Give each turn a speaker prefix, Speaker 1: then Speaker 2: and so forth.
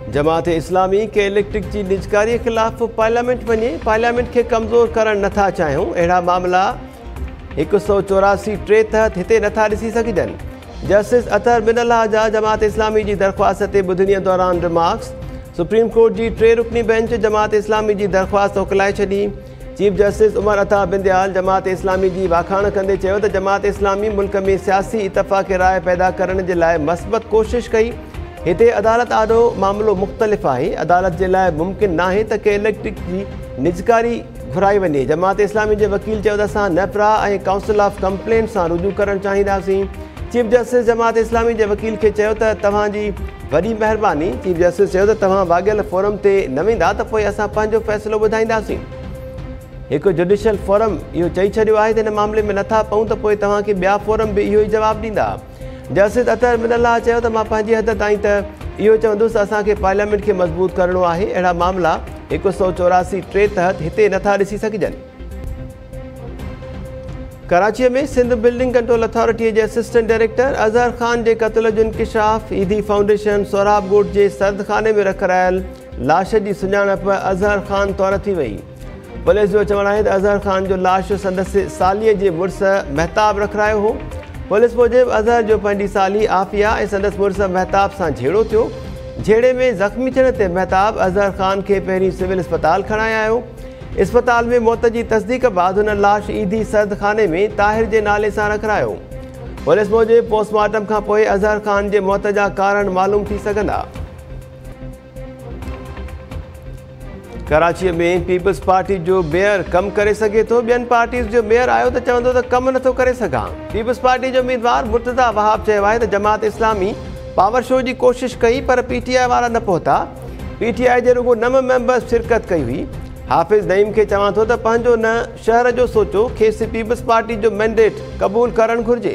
Speaker 1: जमात इस्लामी के इलेक्ट्रिक की निजकारी खिलाफ पार्लियामेंट वञे, पार्लियामेंट के कमज़ोर करण नथा चाहियूं। अहिड़ा मामला 184 टे तहत हिते नथा ॾिसी सघिजनि। जस्टिस अतहर बिनल्ला जा जमात इस्लामी की दरख़्वास्त ते ॿुधनीअ दौरान रिमार्क्स। सुप्रीम कोर्ट की 3 रुकनी बेंच जमात इस्लामी की दरख़्वास्त मोकिलाए छॾी। चीफ जस्टिस उमर अता बिंदयाल जमात इस्लामी की वाखाण कंदे चयो त जमात इस्लामी मुल्क में सियासी इतफ़ाक़ राय पैदा करण के लिए मस्बत कोशिश कई। हिते अदालत आॾो मामलो मुख़्तलिफ़ है। अदालत के लिए मुमकिन ना है त के इलेक्ट्रिक की निजकारी घुराई वञे। जमात इस्लामी के वकील चयो त असां नेपरा ऐं काउंसिल ऑफ कंप्लेंट से रुजू करण चाहींदासीं। चीफ जस्टिस जमात इस्लामी के वकील के चयो त तव्हांजी वॾी महिरबानी। चीफ जस्टिस चयो त तव्हां वाॻियल फोरम ते न वेंदा त पोइ असां पंहिंजो फ़ैसिलो ॿुधाईंदासीं। एक जुडिशियल फोरम इहो चई छॾियो आहे त हिन मामले में नथा पऊं त पोइ तव्हांखे ॿिया फोरम भी इहो ई जवाबु ॾींदा। जस्टिस अतहर बिनल्ला चयो त मां पंहिंजी हद ताईं त इहो चवंदुसि असांखे पार्लियामेंट के मज़बूत करणो आहे। अहिड़ा मामला 184 टे तहत हिते नथा ॾिसी सघिजनि। कराची में सिंध बिल्डिंग कंट्रोल अथॉरिटी के असिस्टेंट डायरेक्टर अज़हर ख़ान के क़त्ल जो इंकशाफ। ईदी फाउंडेशन सोराब ॻोठ के सर्दखाने में रखायल लाश की सुञाणप अज़हर ख़ान तौर थी वई। पुलिस जो चवण है अज़हर ख़ान जो लाश संदसि सालीअ जे मुड़स महताब रखरायो हो। पुलिस मूजिब अज़हर जो पंहिंजी साली आफ़िया ऐं संदसि मुड़स महताब सां झेड़ो थियो। झेड़े में ज़ख़्मी थियण ते महताब अज़हर ख़ान के पहिरीं सिविल अस्पताल खणाए आयो। अस्पताल में मौत की तस्दीक बाद हुन लाश ईदी सर्दखाने में ताहिर के नाले से रखरायो। पुलिस मूजिब पोस्टमार्टम का पोइ अज़हर ख़ान के मौत जा कारण मालूम थी सघंदा। कराची में पीपल्स पार्टी जो मेयर कम करे सके तो। बियन पार्टीज़ जो मेयर आयो तो चवंदो त कम नथो करे सघां। पीपल्स पार्टी जो उम्मीदवार मुर्तज़ा वहाब चयो आहे त जमात इस्लामी पावर शो की कोशिश कई पर PTI वारा न पहुता। PTI जे रुगो 9 मेंबर्स शिरकत कई हुई। हाफ़िज़ नईम के चवां थो त पंहिंजो न शहर जो सोचो, खेसि पीपल्स पार्टी जो मैंडेट क़बूल करणु घुरिजे।